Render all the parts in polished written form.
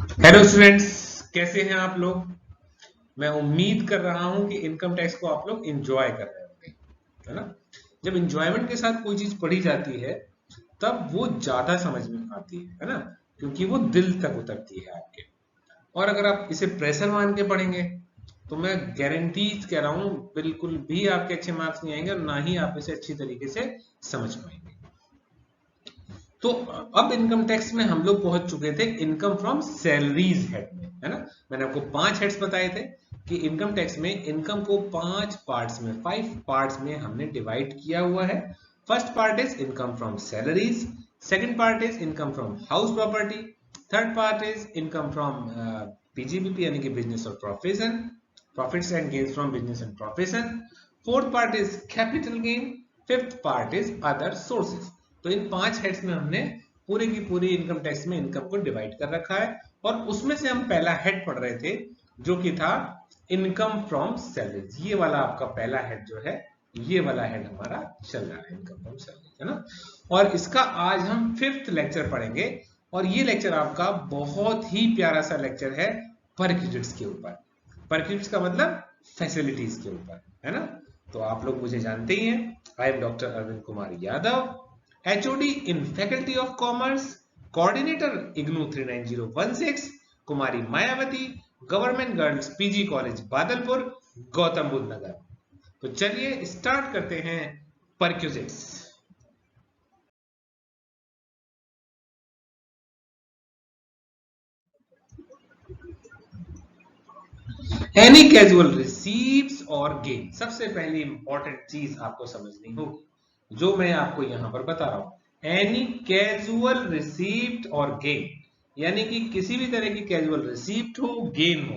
Hello students, कैसे हैं आप लोग। मैं उम्मीद कर रहा हूं कि इनकम टैक्स को आप लोग एंजॉय कर रहे होंगे, है ना। जब एंजॉयमेंट के साथ कोई चीज पढ़ी जाती है तब वो ज्यादा समझ में आती है ना, क्योंकि वो दिल तक उतरती है आपके। और अगर आप इसे प्रेशर मान के पढ़ेंगे तो मैं गारंटी कह रहा हूं बिल्कुल भी आपके अच्छे मार्क्स नहीं आएंगे और ना ही आप इसे अच्छी तरीके से समझ पाएंगे। तो अब इनकम टैक्स में हम लोग पहुंच चुके थे इनकम फ्रॉम सैलरीज हेड में, है ना। मैंने आपको 5 हेड्स बताए थे कि इनकम टैक्स में इनकम को 5 पार्ट्स में 5 पार्ट्स में हमने डिवाइड किया हुआ है। First part is income from salaries, second part is income from house property, third part is income from PGBP यानी कि बिजनेस और profession, profits and gains from business and profession, fourth part is capital gain, fifth part is other sources. तो इन 5 heads में हमने पूरी की पूरी income tax में इनकम को डिवाइड कर रखा है और उसमें से हम पहला हेड पढ़ रहे थे जो कि था इनकम फ्रॉम सैलरीज। ये वाला आपका पहला हेड जो है, ये वाला हेड हमारा चल रहा है इनकम फ्रॉम सैलरीज, है ना। और इसका आज हम 5th लेक्चर पढ़ेंगे और ये लेक्चर आपका बहुत ही प्यारा सा लेक्चर है परक्विजिट्स के ऊपर। परक्विजिट्स का मतलब फैसिलिटीज के ऊपर, है ना। तो आप लोग मुझे जानते ही हैं, I am doctor Arvind Kumar Yadav, HOD in Faculty of Commerce, Coordinator IGNOU 39016, Kumari Mayawati, government girls PG college Badalpur, Gautam Buddh Nagar. तो चलिए स्टार्ट करते हैं परक्विजिट्स। एनी कैजुअल रिसीव्स और गेन, सबसे पहली इंपॉर्टेंट चीज आपको समझनी होगी जो मैं आपको यहां पर बता रहा हूं। एनी कैजुअल रिसीव्ड और गेन, यानी कि किसी भी तरह की कैजुअल रिसीप्ट हो, गेन हो,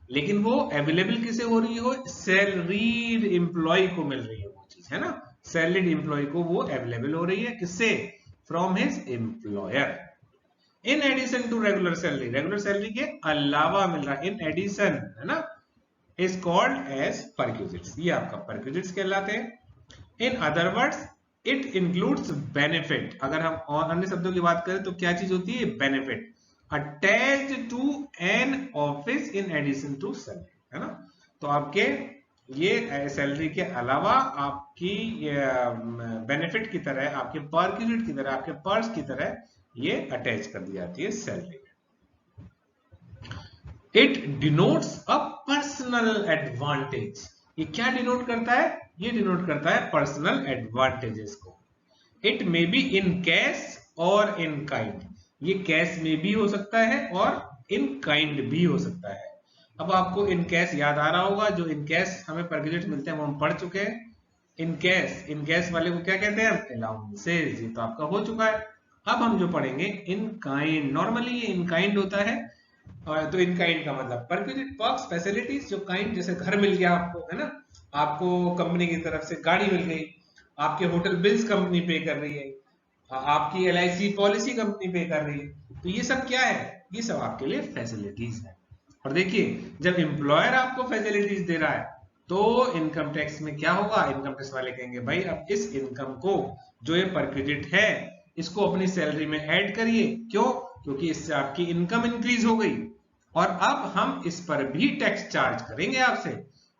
लेकिन वो अवेलेबल किसे हो रही हो, सैलरीड एम्प्लॉय को मिल रही है वो चीज, है ना। सैलरीड एम्प्लॉय को वो अवेलेबल हो रही है, किससे, from his employer. In addition to regular salary के अलावा मिल रहा है, इन एडिशन, है ना, इज कॉल्ड एज परक्विजिट्स। ये आपका परक्विजिट्स कहलाते हैं। In other words it includes benefit. अगर हम और अन्य शब्दों की बात करें तो क्या चीज होती है, benefit attached to an office in addition to salary, है ना। तो आपके ये सैलरी के अलावा आपकी बेनिफिट की तरह, आपके परक्विजिट की तरह, आपके पर्स की तरह ये अटैच कर दी जाती है सैलरी में। It denotes a personal advantage. ये क्या डिनोट करता है, ये डिनोट करता है पर्सनल एडवांटेजेस को। It may be in cash और इन काइंड, ये कैश में भी हो सकता है और इन काइंड भी हो सकता है। अब आपको इन कैश याद आ रहा होगा, जो इन कैश हमें परक्विजिट मिलते हैं वो हम पढ़ चुके हैं। इन कैश वाले को क्या कहते हैं, अलाउंसेस, ये तो आपका हो चुका है। अब हम जो पढ़ेंगे इन काइंड, नॉर्मली ये इन काइंड होता है। तो इन काइंड का मतलब परक्विजिट पर्क्स फैसिलिटीज, जो काइंड, जैसे घर मिल गया आपको, है ना, आपको कंपनी की तरफ से गाड़ी मिल गई, आपके होटल बिल्स कंपनी पे कर रही है, आपकी LIC पॉलिसी कंपनी पे कर रही है। तो ये सब क्या है, ये सब आपके लिए फैसिलिटीज है। और देखिए, जब एम्प्लॉयर आपको फैसिलिटीज दे रहा है तो इनकम टैक्स में क्या होगा, इनकम टैक्स वाले कहेंगे भाई अब इस इनकम को, जो ये परक्विजिट है, इसको अपनी सैलरी में ऐड करिए। क्यों, क्योंकि इससे आपकी इनकम इंक्रीज हो गई और अब हम इस पर भी टैक्स चार्ज करेंगे आपसे।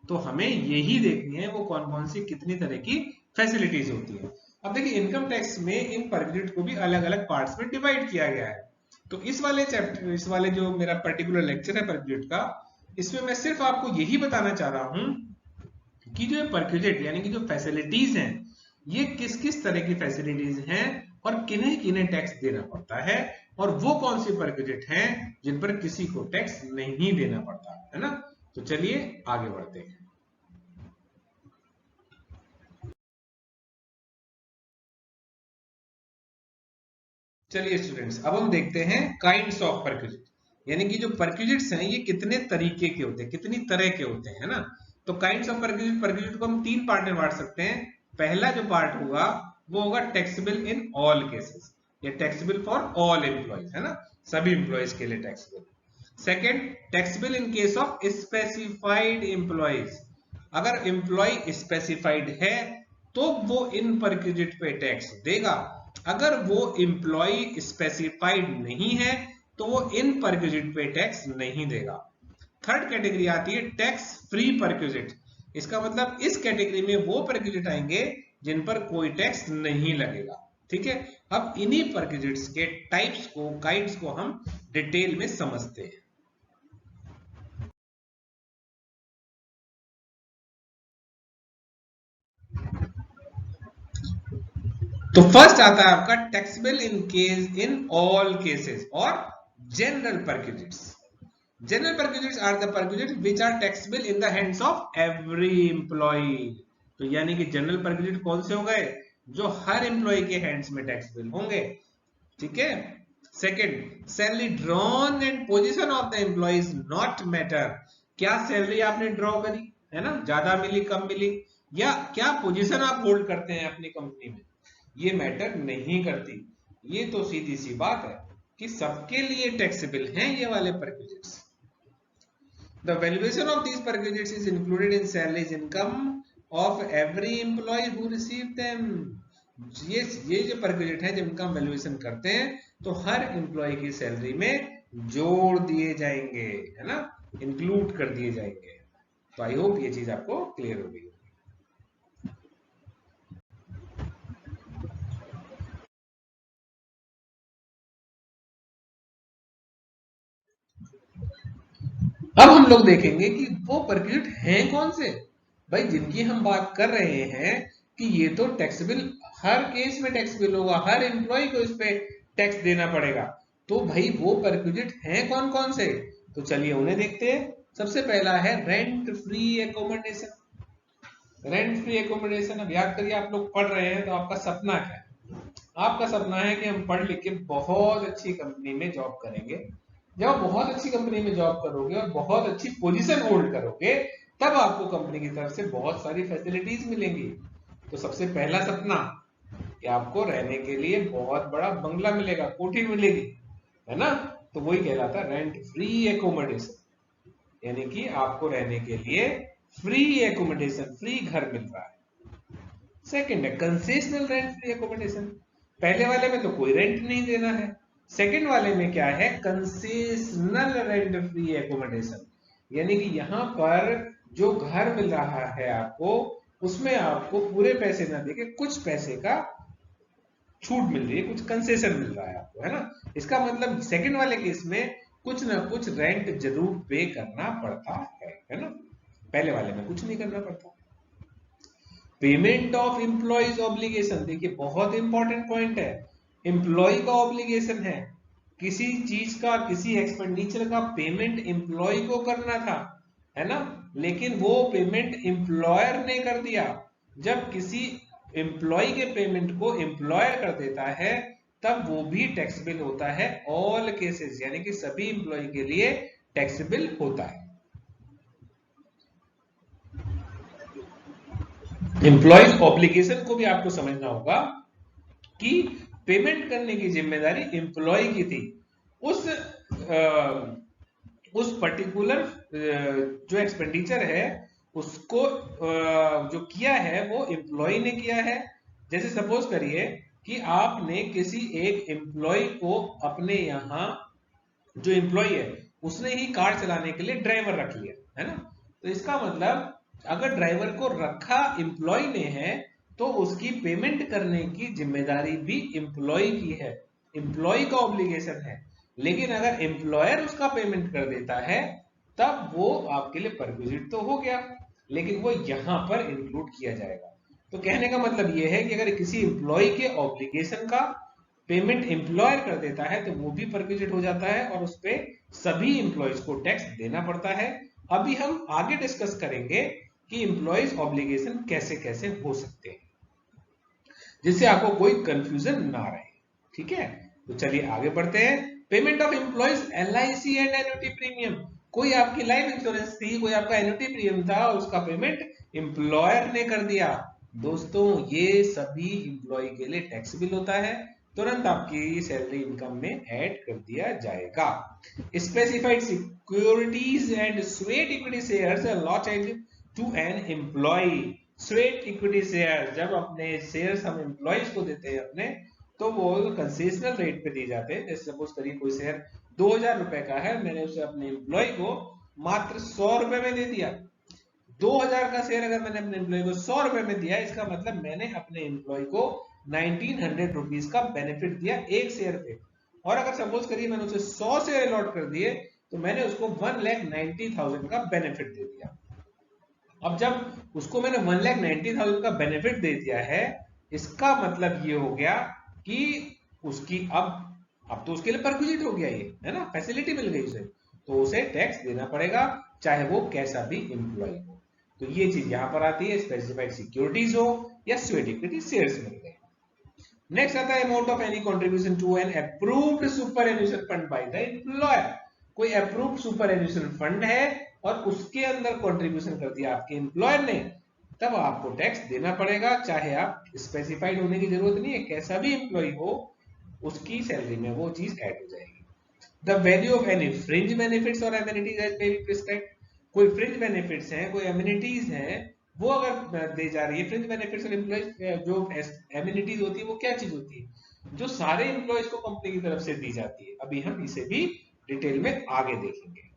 तो हमें यही देखनी है वो कौन कौन सी कितनी तरह की फैसिलिटीज होती है। अब देखिए, इनकम टैक्स में इन परक्विजिट को भी अलग अलग पार्ट्स में डिवाइड किया गया है। तो इस वाले चैप्टर, इस वाले जो मेरा पर्टिकुलर लेक्चर है परक्विजिट का, इसमें मैं सिर्फ आपको यही बताना चाह रहा हूं कि जो परक्विजिट यानी कि जो फैसिलिटीज हैं, ये किस किस तरह की फैसिलिटीज हैं और किन्हें किन्हें टैक्स देना पड़ता है, और वो कौन सी परक्विजिट हैं जिन पर किसी को टैक्स नहीं देना पड़ता, है ना। तो चलिए आगे बढ़ते हैं। चलिए स्टूडेंट्स, अब हम देखते हैं काइंड्स ऑफ परक्विजिट, यानी कि जो परक्विजिट्स हैं ये कितने तरीके के होते हैं, कितनी तरह के होते हैं, है ना। तो काइंड्स ऑफ परक्विजिट, परक्विजिट को हम 3 पार्ट में बांट सकते हैं। पहला जो पार्ट होगा वो होगा टैक्सेबल इन ऑल केसेस, ये टैक्सेबल फॉर ऑल एम्प्लॉइज, है ना, सभी एम्प्लॉइज के लिए taxable. Second, taxable in case of specified employees, अगर एम्प्लॉय स्पेसिफाइड है तो वो इन परक्विजिट पे टैक्स देगा। अगर वो एम्प्लॉय स्पेसिफाइड नहीं है तो वो इन परक्विजिट पे टैक्स नहीं देगा। थर्ड कैटेगरी आती है टैक्स फ्री परक्विजिट। इसका मतलब इस कैटेगरी में वो परक्विजिट आएंगे जिन पर कोई टैक्स नहीं लगेगा। ठीक है, अब इन्हीं परक्विजिट्स के टाइप्स को, काइंड्स को हम डिटेल में समझते हैं। तो फर्स्ट आता है आपका टैक्सेबल इन ऑल केसेस और general perquisites. General perquisites are the perquisites which are taxable in the hands of every employee. तो यानी कि जनरल परक्विजिट कौन से हो गए? जो हर एम्प्लॉय के हैंड्स में टैक्सेबल होंगे। ठीक है। Second, salary drawn and position of the employee is not matter. क्या सैलरी आपने ड्रॉ करी है ना, ज्यादा मिली कम मिली, या क्या पोजीशन आप होल्ड करते हैं अपनी कंपनी में, ये मैटर नहीं करती। ये तो सीधी सी बात है कि सबके लिए टैक्सेबल हैं ये वाले perquisites. The valuation of these perquisites is included in salaries income of every employee who receive them. ये जो परक्विजिट है जिनका हम वैल्यूएशन करते हैं तो हर एम्प्लॉय की सैलरी में जोड़ दिए जाएंगे, है ना, इंक्लूड कर दिए जाएंगे। तो आई होप ये चीज आपको क्लियर हो गई। अब हम लोग देखेंगे कि वो परक्विजिट हैं कौन से भाई, जिनकी हम बात कर रहे हैं कि ये तो टैक्सेबल, हर केस में टैक्सेबल होगा, हर एम्प्लॉय को इस पे टैक्स देना पड़ेगा। तो भाई वो परक्विजिट हैं कौन कौन से? तो चलिए उन्हें देखते हैं। सबसे पहला है rent free accommodation. Rent free accommodation, अब याद करिए आप लोग पढ़ रहे हैं तो आपका सपना क्या है? आपका सपना है कि हम पढ़ लिख के बहुत अच्छी कंपनी में जॉब करेंगे। जब आप बहुत अच्छी कंपनी में जॉब करोगे और बहुत अच्छी पोजीशन होल्ड करोगे तब आपको कंपनी की तरफ से बहुत सारी फैसिलिटीज मिलेंगी। तो सबसे पहला सपना कि आपको रहने के लिए बहुत बड़ा बंगला मिलेगा, कोठी मिलेगी, है ना। तो वही कहलाता है रेंट फ्री एकोमोडेशन, यानी कि आपको रहने के लिए फ्री एकोमोडेशन, फ्री घर मिल रहा है। सेकंड है कंसेशनल रेंट फ्री एकोमोडेशन। पहले वाले में तो कोई रेंट नहीं देना है, सेकंड वाले में क्या है? कंसेशनल रेंट फ्री एकोमोडेशन, यानी कि यहां पर जो घर मिल रहा है आपको, उसमें आपको पूरे पैसे ना देके कुछ पैसे का छूट मिल रही है, कुछ कंसेशन मिल रहा है आपको, है ना। इसका मतलब सेकंड वाले केस में कुछ ना कुछ रेंट जरूर पे करना पड़ता है ना। पहले वाले में कुछ नहीं करना पड़ता। पेमेंट ऑफ एम्प्लॉइज ऑब्लिगेशन, देखिए बहुत इंपॉर्टेंट पॉइंट है। एम्प्लॉय का ऑब्लिगेशन है, किसी चीज का, किसी एक्सपेंडिचर का पेमेंट एम्प्लॉय को करना था, है ना, लेकिन वो पेमेंट एम्प्लॉयर ने कर दिया। जब किसी एम्प्लॉय के पेमेंट को एम्प्लॉयर कर देता है तब वो भी टैक्सेबल होता है, ऑल केसेस, यानी कि सभी एम्प्लॉय के लिए टैक्सेबल होता है। एम्प्लॉयज ऑब्लिगेशन को भी आपको समझना होगा कि पेमेंट करने की जिम्मेदारी एम्प्लॉय की थी। उस पर्टिकुलर जो एक्सपेंडिचर है उसको जो किया है वो एम्प्लॉय ने किया है। जैसे सपोज करिए कि आपने किसी एक एम्प्लॉय को अपने यहाँ, जो एम्प्लॉय है उसने ही कार चलाने के लिए ड्राइवर रख लिया, है ना। तो इसका मतलब अगर ड्राइवर को रखा एम्प्लॉय ने है तो उसकी पेमेंट करने की जिम्मेदारी भी एम्प्लॉय की है, एम्प्लॉय का ऑब्लिगेशन है। लेकिन अगर एम्प्लॉयर उसका पेमेंट कर देता है तब वो आपके लिए परक्विजिट तो हो गया, लेकिन वो यहां पर इंक्लूड किया जाएगा। तो कहने का मतलब ये है कि अगर किसी एम्प्लॉय के ऑब्लिगेशन का पेमेंट एम्प्लॉयर कर देता है तो वो भी परक्विजिट हो जाता है और उस पर सभी एम्प्लॉयज को टैक्स देना पड़ता है। अभी हम आगे डिस्कस करेंगे कि एम्प्लॉयज ऑब्लिगेशन कैसे कैसे हो सकते हैं, जिससे आपको कोई कंफ्यूजन ना रहे। ठीक है, तो चलिए आगे बढ़ते हैं। Payment of employees LIC and annuity premium. कोई आपकी लाइफ इंश्योरेंस थी, कोई आपका एन्युटी प्रीमियम था, उसका पेमेंट एम्प्लॉयर ने कर दिया। दोस्तों ये सभी एम्प्लॉय के लिए टैक्सेबल होता है, तुरंत आपकी सैलरी इनकम में ऐड कर दिया जाएगा। Specified securities and sweat equity shares allotted to an employee. Sweat equity share, जब अपने शेयर्स हम एम्प्लॉयज को देते हैं अपने, तो वो कंसेशनल रेट पे दिए जाते हैं। जैसे सपोज करिए कोई शेयर 2000 रुपए का है, मैंने उसे अपने एम्प्लॉय को मात्र 100 रुपए में दे दिया। 2000 का शेयर अगर मैंने अपने एम्प्लॉय को 100 रुपए में दिया, इसका मतलब मैंने अपने एम्प्लॉय को 1900 रुपीज का बेनिफिट दिया एक शेयर पे। और अगर सपोज करिए मैंने उसे 100 शेयर अलॉट कर दिए तो मैंने उसको 1,90,000 का बेनिफिट दे दिया। अब जब उसको मैंने 1,90,000 का बेनिफिट दे दिया है, इसका मतलब ये हो गया कि उसकी अब तो उसके लिए परक्विजिट हो गया, ये है ना, फैसिलिटी मिल गई उसे, तो उसे टैक्स देना पड़ेगा चाहे वो कैसा भी एम्प्लॉय हो। तो ये चीज यहां पर आती है, स्पेसिफाइड सिक्योरिटीज हो या स्वेट इक्विटी शेयर्स मिल गए। नेक्स्ट आता है amount of any contribution to an approved superannuation fund by the employer. कोई अप्रूव्ड सुपर एन्युएशन फंड है और उसके अंदर कंट्रीब्यूशन कर दिया आपके एम्प्लॉयर ने, तब आपको टैक्स देना पड़ेगा, चाहे आप स्पेसिफाइड होने की जरूरत नहीं है, कैसा भी एम्प्लॉय हो उसकी सैलरी में वो चीज ऐड हो जाएगी। The value of any fringe benefits और amenities as may be prescribed. कोई फ्रिंज बेनिफिट्स हैं, कोई एमिनिटीज हैं, वो अगर दे जा रही है। फ्रिंज बेनिफिट्स और एम्प्लॉइज जो एमिनिटीज होती है वो क्या चीज होती है, जो सारे एम्प्लॉइज को कंपनी की तरफ से दी जाती है। अभी हम इसे भी डिटेल में आगे देखेंगे।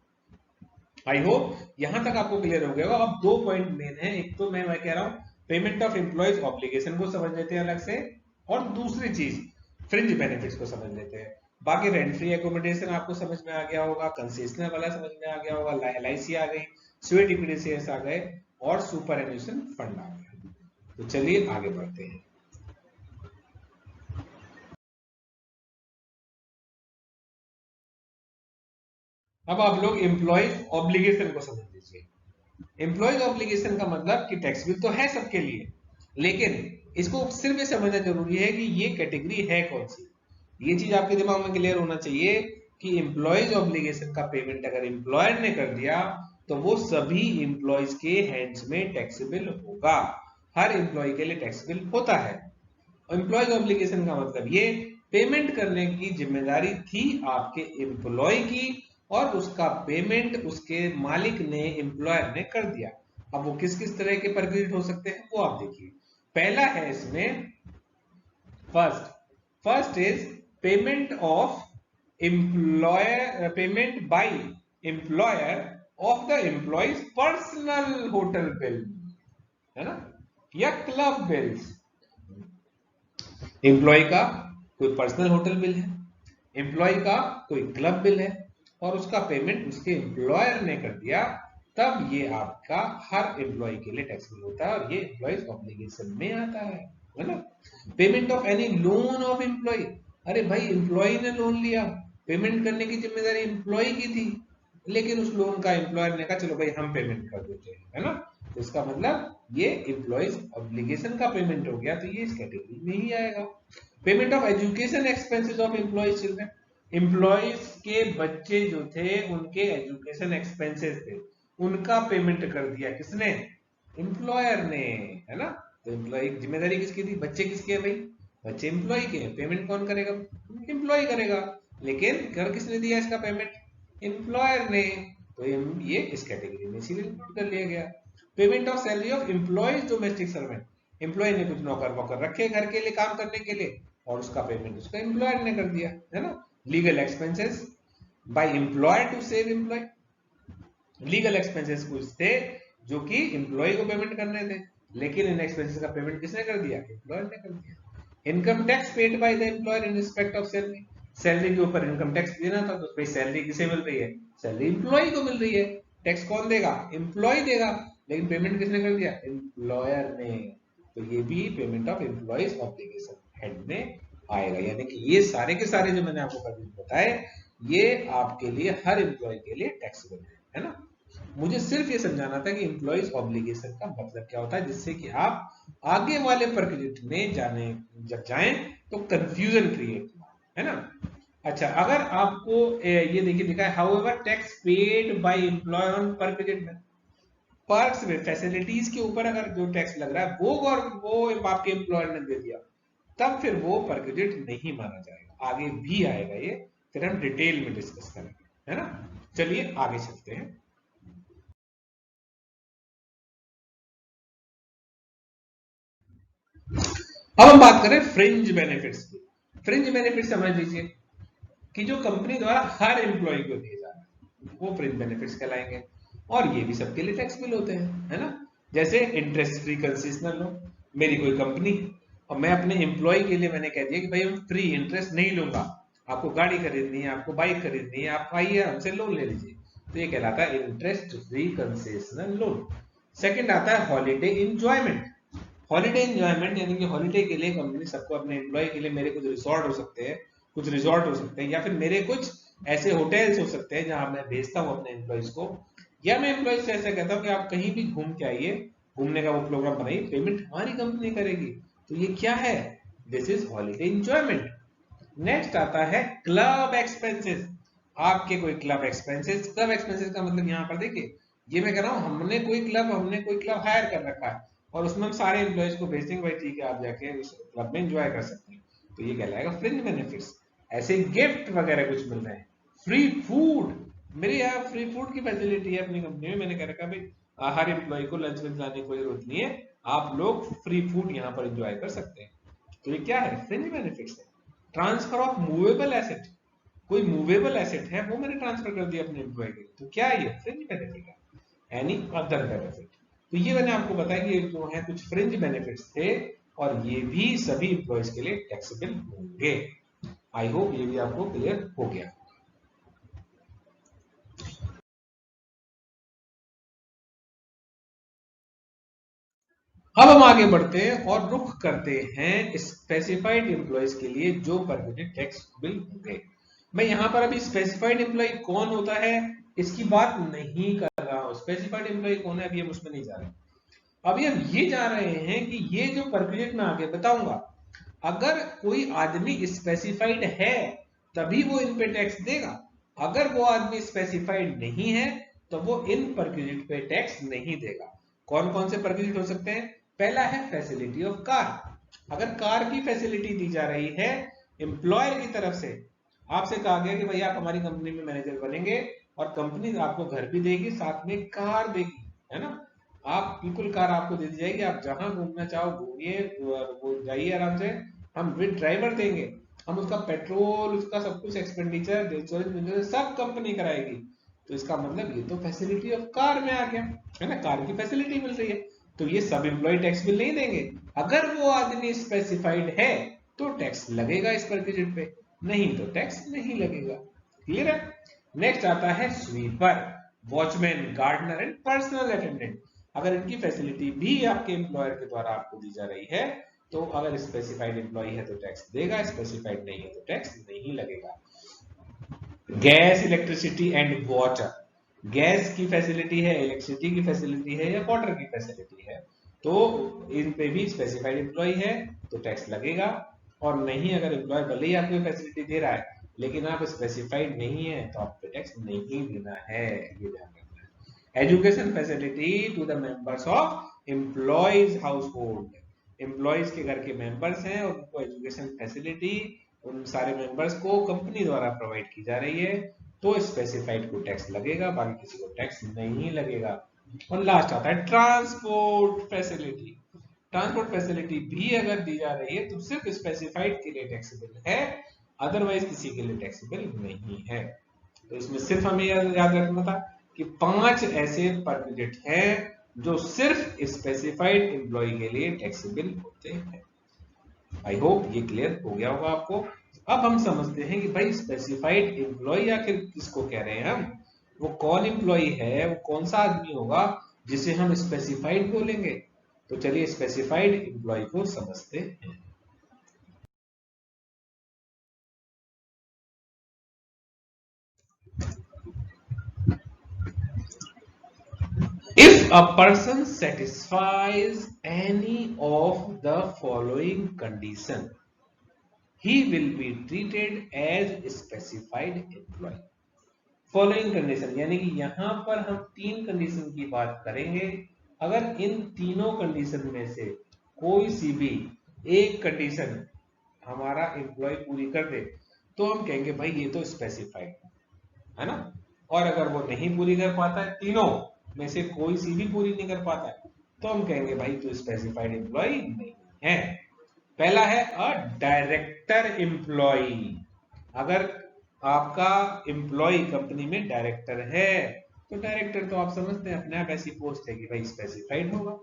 आई होप यहां तक आपको क्लियर हो गया होगा। अब दो पॉइंट मेन है, एक तो मैं कह रहा हूं पेमेंट ऑफ एम्प्लॉइज ऑब्लिगेशन को समझ लेते हैं अलग से, और दूसरी चीज फ्रिंज बेनिफिट्स को समझ लेते हैं। बाकी रेंट फ्री एकोमोडेशन आपको समझ में आ गया होगा, कंसेशनल वाला समझ में आ गया होगा, LIC आ गई, स्वेट इक्विटी शेयर्स आ गए और सुपर एन्युएशन फंड आ गया। तो चलिए आगे बढ़ते हैं। अब आप लोग एम्प्लॉइज ऑब्लिगेशन को समझ लीजिए। एम्प्लॉइज ऑब्लिगेशन का मतलब कि टैक्स बिल तो है सबके लिए, लेकिन इसको सिर्फ ये समझना जरूरी है कि ये कैटेगरी है कौन सी। ये चीज आपके दिमाग में क्लियर होना चाहिए कि एम्प्लॉइज ऑब्लिगेशन का पेमेंट अगर एम्प्लॉयर ने कर दिया तो वो सभी एम्प्लॉइज के हैंड्स में टैक्सेबल होगा। हर एम्प्लॉय के लिए टैक्सेबल होता है। एम्प्लॉयज ऑब्लिगेशन का मतलब ये पेमेंट करने की जिम्मेदारी थी आपके एम्प्लॉय की, और उसका पेमेंट उसके मालिक ने, एम्प्लॉयर ने कर दिया। अब वो किस किस तरह के परक्विजिट हो सकते हैं वो आप देखिए। पहला है इसमें first is payment of employer, payment by employer of the employees personal hotel bill, है ना, या क्लब बिल्स। एम्प्लॉय का कोई पर्सनल होटल बिल है, एम्प्लॉय का कोई क्लब बिल है, और उसका पेमेंट उसके एम्प्लॉयर ने कर दिया, तब ये आपका हर एम्प्लॉय के लिए टैक्सेबल होता है, और ये एम्प्लॉयज ऑब्लिगेशन में आता है ना। Payment of any loan of employee. अरे भाई एम्प्लॉय ने लोन लिया, पेमेंट करने की जिम्मेदारी एम्प्लॉय की थी, लेकिन उस लोन का एम्प्लॉयर ने कहा चलो भाई हम पेमेंट कर देते हैं, है ना। तो इसका मतलब ये एम्प्लॉयज ऑब्लिगेशन का पेमेंट हो गया, तो ये इस कैटेगरी में ही आएगा। Payment of education expenses of employees children. Employees के बच्चे जो थे उनके एजुकेशन एक्सपेंसेस थे, उनका पेमेंट कर दिया किसने, एम्प्लॉयर ने, है ना। तो एम्प्लॉय जिम्मेदारी किसकी थी, बच्चे किसके हैं भाई, बच्चे एम्प्लॉय के हैं, पेमेंट कौन करेगा, एम्प्लॉय करेगा, लेकिन कर किसने दिया इसका पेमेंट, एम्प्लॉयर ने। तो ये इस कैटेगरी में इसीलिए इंक्लूड कर लिया गया। Payment of salary of employees domestic servant. Employee ने कुछ नौकर वोकर रखे घर के लिए काम करने के लिए, और उसका पेमेंट उसका एम्प्लॉयर ने कर दिया, है ना। Legal expenses by employer to save employee. Legal expenses कुछ थे जो कि एम्प्लॉय को पेमेंट करने थे, लेकिन इन एक्सपेंसेस का पेमेंट किसने कर दिया, एम्प्लॉयर ने कर दिया। Income tax paid bye the employer in respect of salary. Salary के ऊपर इनकम टैक्स देना था, तो भाई सैलरी किसे मिल रही है, सैलरी एम्प्लॉय को मिल रही है, टैक्स कौन देगा, एम्प्लॉय देगा, लेकिन पेमेंट किसने कर दिया, एम्प्लॉयर ने। तो ये भी payment of employees obligation head में आएगा। यानी कि ये सारे के सारे जो मैंने आपको बताए ये आपके लिए हर एम्प्लॉय के लिए टैक्सेबल है ना। मुझे सिर्फ ये समझाना था कि एम्प्लॉयज ऑब्लिगेशन का मतलब क्या होता है, जिससे कि आप आगे वाले प्रोजेक्ट में जाने जब जाएं तो कंफ्यूजन क्रिएट है ना। अच्छा, अगर आपको ये देखिए लिखा है however tax paid by employee on पर पीरियड में, पर्क्स में फैसिलिटीज के ऊपर अगर जो टैक्स लग रहा है वो आपके एम्प्लॉयर ने दे दिया, तब फिर वो पर क्रेडिट नहीं माना जाएगा। आगे भी आएगा ये, फिर हम डिटेल में डिस्कस करेंगे, है ना। चलिए आगे चलते हैं। अब हम बात करें फ्रिंज बेनिफिट्स की। फ्रिंज बेनिफिट समझ लीजिए, कि जो कंपनी द्वारा हर एम्प्लॉय को दिए जा रहे हैं वो फ्रिंज बेनिफिट्स कहलाएंगे। और ये भी सबके लिए टैक्सेबल होते हैं, है ना। जैसे इंटरेस्ट फ्री कंसेशनल लोन, मेरी कोई कंपनी और मैं अपने एम्प्लॉय के लिए मैंने कह दिया कि भाई हम फ्री इंटरेस्ट नहीं लूंगा, आपको गाड़ी खरीदनी है, आपको बाइक खरीदनी है, आप आइए हमसे लोन ले लीजिए, तो ये कहलाता है interest free concessional loan. Second आता है हॉलीडे इंजॉयमेंट। हॉलीडे इंजॉयमेंट यानी कि हॉलीडे के लिए कंपनी सबको अपने एम्प्लॉय के लिए, मेरे कुछ रिसोर्ट हो सकते हैं, कुछ रिजॉर्ट हो सकते हैं, या फिर मेरे कुछ ऐसे होटल्स हो सकते हैं जहां मैं भेजता हूं अपने एम्प्लॉयज को, या मैं एम्प्लॉयज से ऐसा कहता हूं कि आप कहीं भी घूम के आइए, घूमने का वो प्रोग्राम बनाइए, पेमेंट हमारी कंपनी करेगी। तो ये क्या है? This is holiday enjoyment. Next आता है क्लब एक्सपेंसेस। आपके कोई क्लब एक्सपेंसेस, क्लब एक्सपेंसेस का मतलब यहाँ पर देखिए, ये मैं कह रहा हूँ हमने कोई क्लब हायर कर रखा है और उसमें हम सारे एम्प्लॉयज को भेजते हैं, भाई ठीक है आप जाके उस क्लब में एंजॉय कर सकते हैं, तो ये कहलाएगा फ्रिंज बेनिफिट्स। ऐसे गिफ्ट वगैरह कुछ मिल रहे हैं, फ्री फूड, मेरे यहाँ फ्री फूड की फैसिलिटी है अपनी कंपनी में, मैंने कह रखा भाई हर एम्प्लॉय को लंच में जाने की कोई जरूरत नहीं है, आप लोग फ्री फूड यहाँ पर एंजॉय कर सकते हैं, तो ये क्या है? फ्रिंज बेनिफिट्स है। ट्रांसफर ऑफ मूवेबल एसेट, कोई मूवेबल एसेट है वो मैंने ट्रांसफर कर दिया अपने एम्प्लॉय के, तो क्या है ये? फ्रिंज बेनिफिट है, एनी अदर बेनिफिट। तो ये मैंने आपको बताया कि ये जो है कुछ फ्रिंज बेनिफिट्स थे और ये भी सभी एम्प्लॉयज के लिए टैक्सेबल होंगे। आई होप ये भी आपको क्लियर हो गया। अब हम आगे बढ़ते हैं और रुख करते हैं स्पेसिफाइड एम्प्लॉयज के लिए जो परमिनेंट टैक्सेबल होंगे। मैं यहां पर अभी स्पेसिफाइड एम्प्लॉय कौन होता है इसकी बात नहीं कर रहा हूं, स्पेसिफाइड एम्प्लॉय कौन है अभी हम उसमें नहीं जा रहे। अभी हम ये जा रहे हैं कि ये जो परक्विजिट में आगे बताऊंगा, अगर कोई आदमी स्पेसिफाइड है तभी वो इन पे टैक्स देगा, अगर वो आदमी स्पेसिफाइड नहीं है तो वो इन परक्विजिट पे टैक्स नहीं देगा। कौन कौन से परक्विजिट हो सकते हैं? पहला है फैसिलिटी ऑफ कार। अगर कार की फैसिलिटी दी जा रही है एम्प्लॉयर की तरफ से, आपसे कहा गया कि भाई आप हमारी कंपनी में मैनेजर बनेंगे और कंपनी आपको घर भी देगी साथ में कार देगी, है ना। आप बिल्कुल कार आपको दे दी जाएगी, आप जहां घूमना चाहो घूमिए, वो जाइए आराम से, हम विद ड्राइवर देंगे, हम उसका पेट्रोल उसका सब कुछ एक्सपेंडिचर सब कंपनी कराएगी। तो इसका मतलब ये तो फैसिलिटी ऑफ कार में आ गया, है ना, कार की फैसिलिटी मिल रही है, तो ये सब एम्प्लॉय टैक्स बिल नहीं देंगे। अगर वो आदमी स्पेसिफाइड है तो टैक्स लगेगा इस पर पे, नहीं तो टैक्स नहीं लगेगा। क्लियर है? नेक्स्ट आता है sweeper, watchman, gardener and personal attendant. अगर इनकी फैसिलिटी भी आपके एम्प्लॉयर के द्वारा आपको दी जा रही है तो अगर स्पेसिफाइड एम्प्लॉय है तो टैक्स देगा, स्पेसिफाइड नहीं है तो टैक्स नहीं लगेगा। Gas, electricity and water, gas की फैसिलिटी है, इलेक्ट्रिसिटी की फैसिलिटी है या वाटर की फैसिलिटी है, तो इन पे भी स्पेसिफाइड एम्प्लॉय है तो टैक्स लगेगा। और नहीं, अगर एम्प्लॉय भले ही आपको फैसिलिटी दे रहा है लेकिन आप स्पेसिफाइड नहीं है तो आप पे टैक्स नहीं देना है, ये ध्यान रखना है। Education facility to the members of employees household, employees के घर के मेंबर्स हैं और उनको एजुकेशन फैसिलिटी उन सारे मेंबर्स को कंपनी द्वारा प्रोवाइड की जा रही है तो स्पेसिफाइड को टैक्स लगेगा, बाकी किसी को टैक्स नहीं लगेगा। और लास्ट आता है ट्रांसपोर्ट फैसिलिटी। ट्रांसपोर्ट फैसिलिटी भी अगर दी जा रही है तो सिर्फ स्पेसिफाइड के लिए टैक्सेबल है, अदरवाइज किसी के लिए टैक्सेबल नहीं है। तो इसमें सिर्फ हमें याद रखना था कि 5 ऐसे परक्विजिट हैं जो सिर्फ स्पेसिफाइड एम्प्लॉय के लिए टैक्सेबल होते हैं। आई होप ये क्लियर हो गया होगा आपको। अब हम समझते हैं कि भाई स्पेसिफाइड एम्प्लॉय आखिर किसको कह रहे हैं हम, वो कौन एम्प्लॉय है, वो कौन सा आदमी होगा जिसे हम स्पेसिफाइड बोलेंगे। तो चलिए स्पेसिफाइड एम्प्लॉय को समझते हैं। If a person satisfies any of the following condition, he will be treated as specified employee. Following condition यानी कि यहां पर हम 3 कंडीशन की बात करेंगे, अगर इन तीनों कंडीशन में से कोई सी भी एक कंडीशन हमारा एम्प्लॉय पूरी कर दे तो हम कहेंगे भाई ये तो स्पेसिफाइड है ना। और अगर वो नहीं पूरी कर पाता है, तीनों में से कोई सी भी पूरी नहीं कर पाता है, तो हम कहेंगे भाई तो स्पेसिफाइड एम्प्लॉय नहीं है। पहला है अ डायरेक्टर एम्प्लॉय, अगर आपका एम्प्लॉय कंपनी में डायरेक्टर है, तो डायरेक्टर तो आप समझते हैं अपने आप ऐसी पोस्ट है कि भाई स्पेसिफाइड होगा।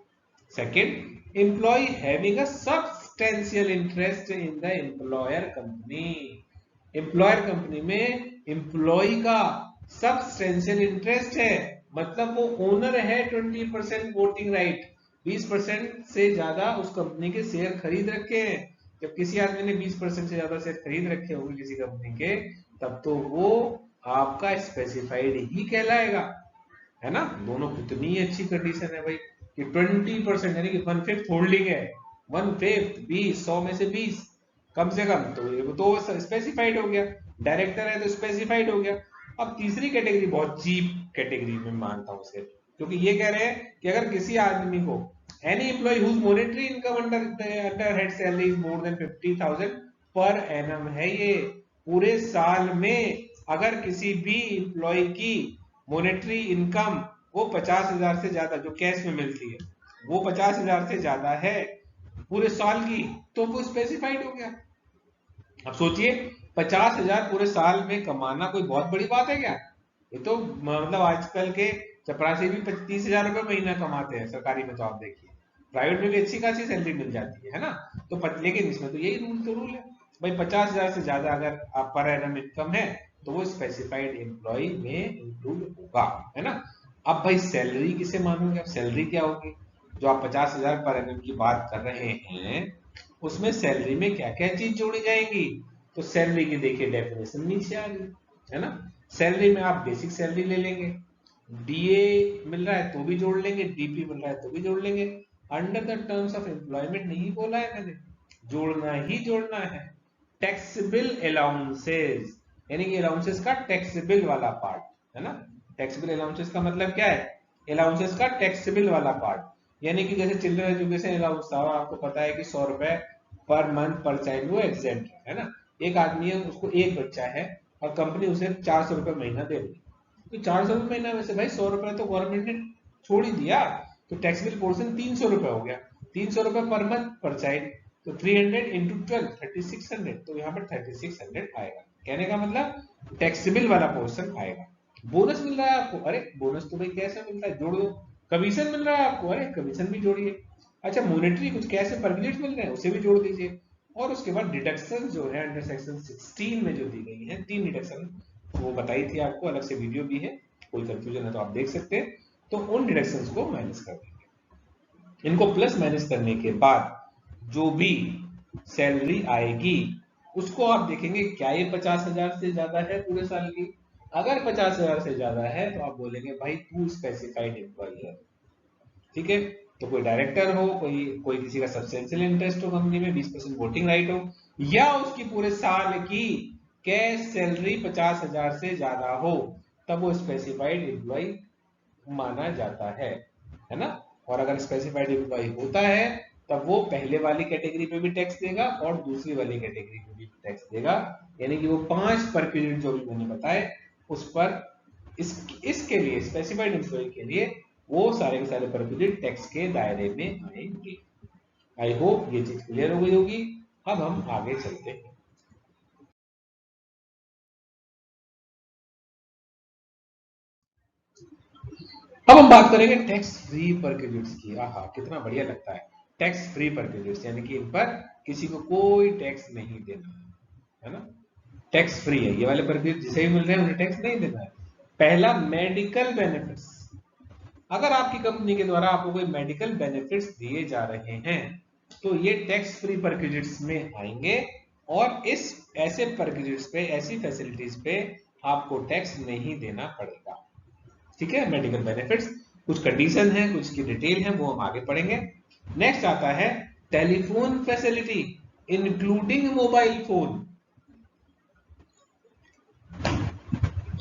Second, employee having a substantial interest in the employer company. Employer company में एम्प्लॉय का सब्सटेंशियल इंटरेस्ट है, मतलब वो ओनर है 20% वोटिंग राइट, 20% से ज्यादा उस कंपनी के शेयर खरीद रखे हैं। जब किसी आदमी ने 20% से ज्यादा शेयर खरीद रखे होंगे किसी कंपनी के, तब तो वो आपका स्पेसिफाइड ही कहलाएगा, है ना। दोनों कितनी अच्छी कंडीशन है भाई कि 20% यानी कि 1/5 होल्डिंग है, 1/5 20, 100 में से 20 कम से कम, तो ये तो स्पेसिफाइड हो गया। डायरेक्टर है तो स्पेसिफाइड हो गया। अब तीसरी कैटेगरी बहुत चीप कैटेगरी में मानता हूं उसे, क्योंकि ये कह रहे हैं कि अगर किसी आदमी को any employee whose monetary income under head salary is more than 50,000 per annum है, ये पूरे साल में अगर किसी भी एम्प्लॉय की मॉनेटरी इनकम वो 50,000 से ज्यादा जो कैश में मिलती है वो 50,000 से ज्यादा है पूरे साल की, तो वो स्पेसिफाइड हो गया। अब सोचिए 50,000 पूरे साल में कमाना कोई बहुत बड़ी बात है क्या? ये तो मतलब आजकल के चपरासी भी 30,000 रुपए महीना कमाते हैं सरकारी में, तो आप देखिए प्राइवेट में भी अच्छी खासी सैलरी मिल जाती है ना। तो लेकिन इसमें तो यही रूल है भाई, 50,000 से ज्यादा अगर आप पर एनम इनकम है तो वो स्पेसिफाइड एम्प्लॉय में इंक्लूड होगा, है ना। अब भाई सैलरी किसे मानोगे, अब सैलरी क्या होगी? जो आप 50,000 पर एनम की बात कर रहे हैं उसमें सैलरी में क्या क्या चीज जोड़ी जाएंगी? तो सैलरी की देखिए डेफिनेशन नीचे आ गई, है ना। सैलरी में आप बेसिक सैलरी ले लेंगे, डीए मिल रहा है तो भी जोड़ लेंगे, डीपी मिल रहा है तो भी जोड़ लेंगे। Under the terms of employment नहीं बोला है मैंने, जोड़ना ही जोड़ना है। टैक्सेबल अलाउंसेस यानी कि अलाउंसेस का टैक्सेबल वाला पार्ट, है ना। टैक्सेबल अलाउंसेस का मतलब क्या है? अलाउंसेस का टैक्सेबल वाला पार्ट, यानी कि जैसे चिल्ड्रन एजुकेशन अलाउंस था, आपको पता है कि 100 रुपए पर मंथ पर चाइल्ड वो एग्जेम्प्ट है ना। एक आदमी है उसको एक बच्चा है और कंपनी उसे 400 रुपए महीना दे रही है, तो 400 रुपए महीना में से भाई 100 रुपए तो गवर्नमेंट ने छोड़ ही दिया, तो टैक्सेबल पोर्शन 300 रुपए हो गया। 300 रुपए पर मंथ पर चाइल्ड, तो 300 इंटू 12 3600, तो यहाँ पर 3600 आएगा। कहने का मतलब टैक्सेबल वाला पोर्शन आएगा। बोनस मिल रहा है आपको, अरे बोनस तो भाई कैसे मिलता है, जोड़ दो। कमीशन मिल रहा है आपको, अरे कमीशन भी जोड़िए। अच्छा मॉनेटरी कुछ कैसे परमिट मिल रहे हैं उसे भी जोड़ दीजिए। और उसके बाद डिडक्शन जो है अंडर सेक्शन 16 में जो दी गई है 3 डिडक्शन, वो बताई थी आपको, अलग से वीडियो भी है, कोई कंफ्यूजन है तो आप देख सकते हैं। तो उन डिडक्शंस को माइनस कर देंगे। इनको प्लस माइनस करने के बाद जो भी सैलरी आएगी उसको आप देखेंगे क्या ये 50,000 से ज्यादा है पूरे साल की। अगर 50,000 से ज्यादा है तो आप बोलेंगे भाई तू स्पेसिफाइड एम्प्लॉय है, ठीक है। तो कोई डायरेक्टर हो, कोई कोई किसी का सब्सटेंशियल इंटरेस्ट हो कंपनी में, 20% वोटिंग राइट हो, या उसकी पूरे साल की कैश सैलरी 50,000 से ज्यादा हो, तब वो स्पेसिफाइड एम्प्लॉय माना जाता है ना। और अगर स्पेसिफाइड एम्प्लॉय होता है तब वो पहले वाली कैटेगरी पे भी टैक्स देगा और दूसरी वाली कैटेगरी पे भी टैक्स देगा, यानी कि वो 5 परक्यूजिट जो भी मैंने बताए उस पर इसके लिए स्पेसिफाइड एम्प्लॉय के लिए वो सारे के सारे परक्यूजिट टैक्स के दायरे में आएंगे। आई होप ये चीज क्लियर हो गई होगी। अब हम आगे चलते हैं। अब हम बात करेंगे टैक्स फ्री परक्यूजिट्स की। आहा कितना बढ़िया लगता है, टैक्स फ्री परक्यूजिट्स यानी कि इन पर किसी को कोई टैक्स नहीं देना है ना। टैक्स फ्री है ये वाले परक्यूजिट, जिसे भी मिल रहे हैं उन्हें टैक्स नहीं देना है। पहला मेडिकल बेनिफिट्स, अगर आपकी कंपनी के द्वारा आपको कोई मेडिकल बेनिफिट्स दिए जा रहे हैं तो ये टैक्स फ्री परक्यूजिट्स में आएंगे, और इस ऐसे परक्यूजिट्स पे, ऐसी फैसिलिटीज पे आपको टैक्स नहीं देना पड़ेगा, ठीक है। मेडिकल बेनिफिट्स कुछ कंडीशन है, कुछ की डिटेल है, वो हम आगे पढ़ेंगे। नेक्स्ट आता है telephone facility including mobile phone,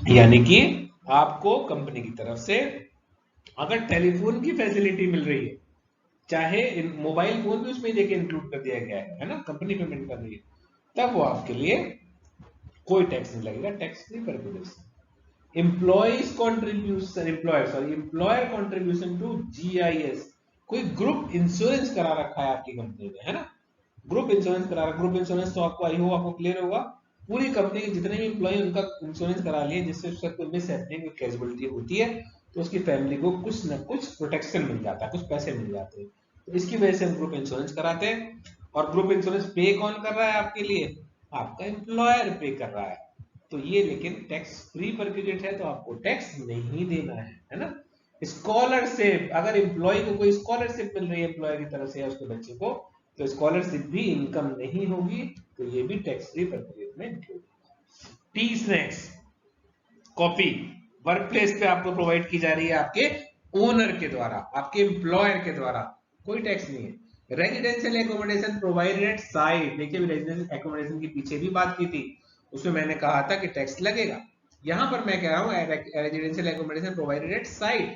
यानी कि आपको कंपनी की तरफ से अगर टेलीफोन की फैसिलिटी मिल रही है, चाहे मोबाइल फोन भी उसमें देखिए इंक्लूड कर दिया गया है ना, कंपनी पेमेंट कर रही है, तब वो आपके लिए कोई टैक्स नहीं लगेगा, tax free perquisites. Employees contribution, employer contribution to GIS, कोई ग्रुप इंश्योरेंस करा रखा है आपकी कंपनी ने, है ना, ग्रुप इंश्योरेंस करा रखा, ग्रुप इंश्योरेंस तो आपको आई हो आपको क्लियर होगा पूरी कंपनी के जितने भी एम्प्लॉय उनका इंश्योरेंस करा लिए, जिससे उसका कोई मिस हैपनिंग, कोई कैजुअलिटी होती है तो उसकी फैमिली को कुछ ना कुछ प्रोटेक्शन मिल जाता है, कुछ पैसे मिल जाते हैं। तो इसकी वजह से हम ग्रुप इंश्योरेंस कराते हैं। और ग्रुप इंश्योरेंस पे कौन कर रहा है आपके लिए? आपका एम्प्लॉयर पे कर रहा है। तो ये लेकिन टैक्स फ्री परक्विजिट है, तो आपको टैक्स नहीं देना है ना। स्कॉलरशिप, अगर एम्प्लॉय को कोई स्कॉलरशिप मिल रही है एम्प्लॉयर की तरफ से या उसके बच्चे को, तो स्कॉलरशिप भी इनकम नहीं होगी, तो ये भी टैक्स फ्री परक्विजिट में इंक्लूड होगा। T snacks coffee work place पे आपको प्रोवाइड की जा रही है आपके ओनर के द्वारा, आपके एम्प्लॉयर के द्वारा, कोई टैक्स नहीं है। Residential accommodation provided eight site, देखिए रेजिडेंशियल एकोमोडेशन के पीछे भी बात की थी, उसमें मैंने कहा था कि टैक्स लगेगा। यहां पर मैं कह रहा हूं residential accommodation provided eight site,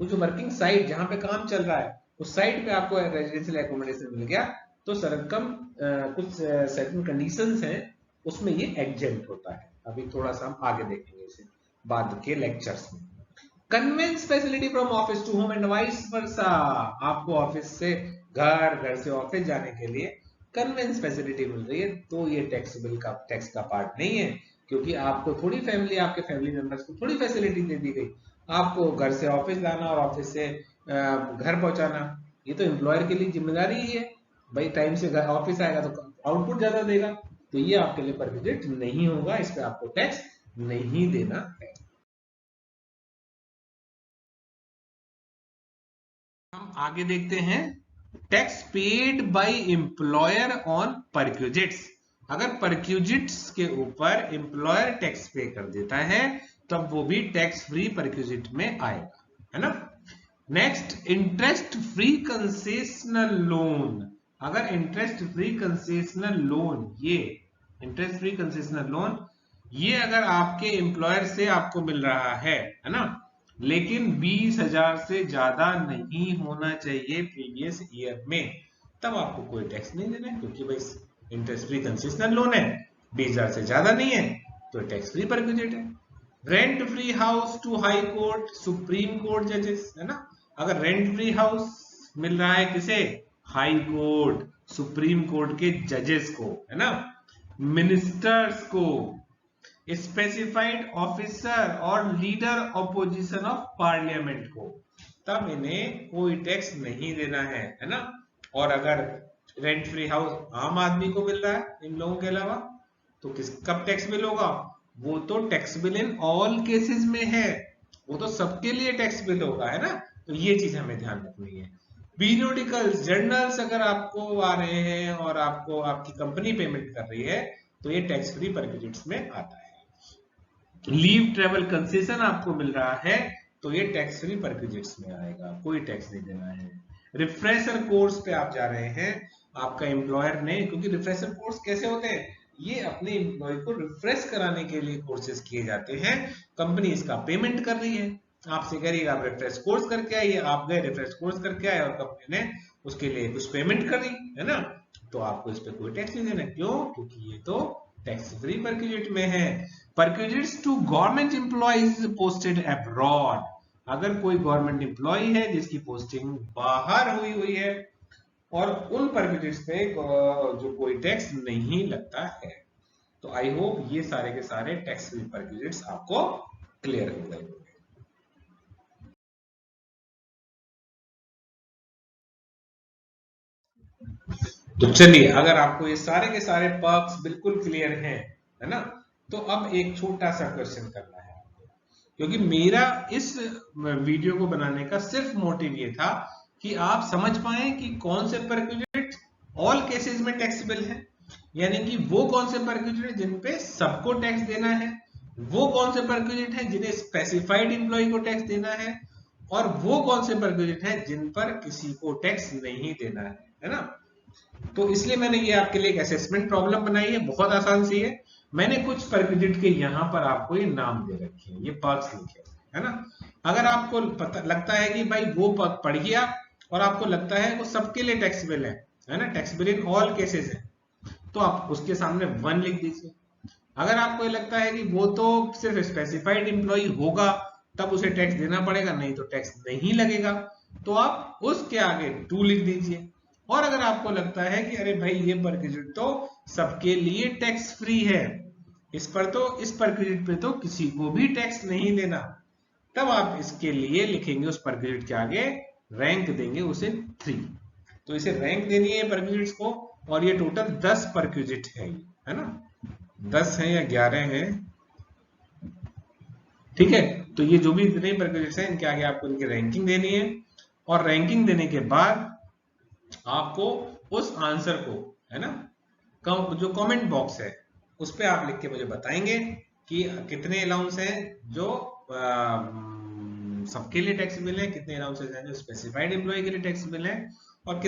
वो जो वर्किंग साइट जहां पे काम चल रहा है उस साइट पे आपको रेजिडेंशियल एकोमोडेशन मिल गया, तो सरकम कुछ सर्टेन कंडीशंस हैं उसमें ये एग्जेंट होता है। अभी थोड़ा सा हम आगे देखेंगे इसे बाद के लेक्चर्स में। Conveyance facility from office to home and vice versa, आपको ऑफिस से घर, घर से ऑफिस जाने के लिए कन्वेंस फैसिलिटी मिल रही है, तो ये टैक्सेबल का टैक्स का पार्ट नहीं है, क्योंकि आपको थोड़ी फैमिली, आपके फैमिली मेंबर्स को थोड़ी फैसिलिटी दे दी गई। आपको घर से ऑफिस लाना और ऑफिस से घर पहुंचाना, ये तो एम्प्लॉयर के लिए जिम्मेदारी ही है। भाई टाइम से घर ऑफिस आएगा तो आउटपुट ज्यादा देगा, तो ये आपके लिए परक्विजिट नहीं होगा, इस पे आपको टैक्स नहीं देना है। हम आगे देखते हैं tax paid by employer on perquisites. अगर परक्विजिट्स के ऊपर एम्प्लॉयर टैक्स पे कर देता है तब वो भी टैक्स फ्री परक्विजिट में आएगा, है ना। Next, interest free concessional loan. अगर इंटरेस्ट फ्री कंसेशनल लोन, ये इंटरेस्ट फ्री कंसेशनल लोन ये अगर आपके एम्प्लॉयर से आपको मिल रहा है ना, लेकिन 20,000 से ज्यादा नहीं होना चाहिए प्रीवियस ईयर में, तब आपको कोई टैक्स नहीं देना है, क्योंकि भाई इंटरेस्ट फ्री कंसेशनल लोन है, 20,000 से ज्यादा नहीं है तो टैक्स फ्री परक्विजिट है। Rent free house to high court supreme court जजेस, है ना। अगर रेंट फ्री हाउस मिल रहा है किसे? हाई कोर्ट सुप्रीम कोर्ट के जजेस को, है ना, मिनिस्टर्स को, स्पेसिफाइड ऑफिसर और लीडर ऑपोजिशन ऑफ पार्लियामेंट को, तब इन्हें कोई टैक्स नहीं देना है ना। और अगर रेंट फ्री हाउस आम आदमी को मिल रहा है इन लोगों के अलावा, तो कब टैक्स बिल होगा? वो तो टैक्स बिल इन ऑल केसेस में है, वो तो सबके लिए टैक्स बिल होगा, है ना। तो ये चीज हमें ध्यान रखनी है। पीरियोडिकल्स जर्नल्स अगर आपको आ रहे हैं और आपको आपकी कंपनी पेमेंट कर रही है, तो ये टैक्स फ्री परक्विजिट्स में आता है। लीव ट्रेवल कंसेशन आपको मिल रहा है, तो ये टैक्स फ्री परक्विजिट्स में आएगा, कोई टैक्स नहीं देना है। रिफ्रेशर कोर्स पे आप जा रहे हैं, आपका एम्प्लॉयर ने, क्योंकि रिफ्रेशर कोर्स कैसे होते हैं, ये अपने एम्प्लॉय को रिफ्रेश कराने के लिए कोर्सेज किए जाते हैं, कंपनी इसका पेमेंट कर रही है, आपसे कह रही है आप रिफ्रेश कोर्स करके आइए, आप गए रिफ्रेश कोर्स करके आए और कंपनी ने उसके लिए कुछ पेमेंट करी, है ना, तो आपको इस पर कोई टैक्स नहीं देना। क्यों? क्योंकि ये तो टैक्स फ्री परक्विजिट में है। Perquisites to government employees posted abroad, अगर कोई गवर्नमेंट एम्प्लॉय है जिसकी पोस्टिंग बाहर हुई है और उन परक्विजिट्स पे जो कोई टैक्स नहीं लगता है। तो आई होप ये सारे के सारे टैक्स फ्री परक्विजिट्स आपको क्लियर हो गए। तो चलिए, अगर आपको ये सारे के सारे पर्क्स बिल्कुल क्लियर हैं, है ना, तो अब एक छोटा सा क्वेश्चन करना है आपको, क्योंकि मेरा इस वीडियो को बनाने का सिर्फ मोटिव ये था कि आप समझ पाए कि कौन से परक्विजिट ऑल केसेस में टैक्सेबल है, यानी कि वो कौन से परक्विजिट है जिन पे सबको टैक्स देना है, वो कौन से परक्विजिट है जिन्हें स्पेसिफाइड एम्प्लॉय को टैक्स देना है, और वो कौन से परक्विजिट है जिन पर किसी को टैक्स नहीं देना है ना। तो इसलिए मैंने ये आपके लिए एक असेसमेंट प्रॉब्लम बनाई है, बहुत आसान सी है। मैंने कुछ परक्विजिट के यहाँ पर आपको ये नाम दे रखे हैं, ये पर्क्स लिखे है ना। अगर आपको पता लगता है कि भाई वो पर्क पढ़ गया और आपको लगता है वो सबके लिए टैक्सेबल है ना, टैक्सेबल इन ऑल केसेस है, तो आप उसके सामने 1 लिख दीजिए। अगर आपको लगता है कि वो तो सिर्फ स्पेसिफाइड एम्प्लॉय होगा तब उसे टैक्स देना पड़ेगा, नहीं तो टैक्स नहीं लगेगा, तो आप उसके आगे 2 लिख दीजिए। और अगर आपको लगता है कि अरे भाई ये परक्विजिट तो सबके लिए टैक्स फ्री है, इस पर क्रेडिट पे तो किसी को भी टैक्स नहीं देना। तब आप इसके लिए लिखेंगे उस पर क्रेडिट के आगे रैंक देंगे उसे 3। तो इसे रैंक देनी है पर क्रेडिट्स को, और ये टोटल 10 पर क्रेडिट है ना, 10 है या 11 है, ठीक है। तो ये जो भी इतने पर क्रेडिट्स हैं इनके आगे आपको इनकी रैंकिंग देनी है, और रैंकिंग देने के बाद आपको उस आंसर को, है ना, जो कमेंट बॉक्स है उस पे आप लिख के मुझे बताएंगे कि कितने अलाउंस हैं जो सबके लिए टैक्सेबल है, कितने अलाउंसेस हैं जो स्पेसिफाइड एम्प्लॉय के लिए टैक्सेबल है, और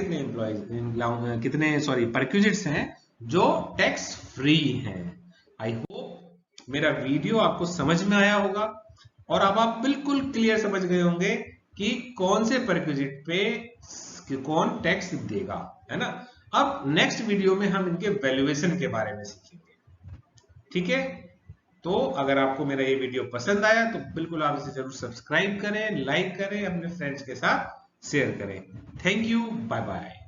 कितने परक्विजिट्स हैं जो टैक्स फ्री हैं। आई होप मेरा वीडियो आपको समझ में आया होगा, और अब आप बिल्कुल क्लियर समझ गए होंगे कि कौन से परक्विजिट पे कौन टैक्स देगा, है ना। अब नेक्स्ट वीडियो में हम इनके वैल्यूएशन के बारे में सीखेंगे, ठीक है। तो अगर आपको मेरा ये वीडियो पसंद आया तो बिल्कुल आप इसे जरूर सब्सक्राइब करें, लाइक करें, अपने फ्रेंड्स के साथ शेयर करें। Thank you, bye bye.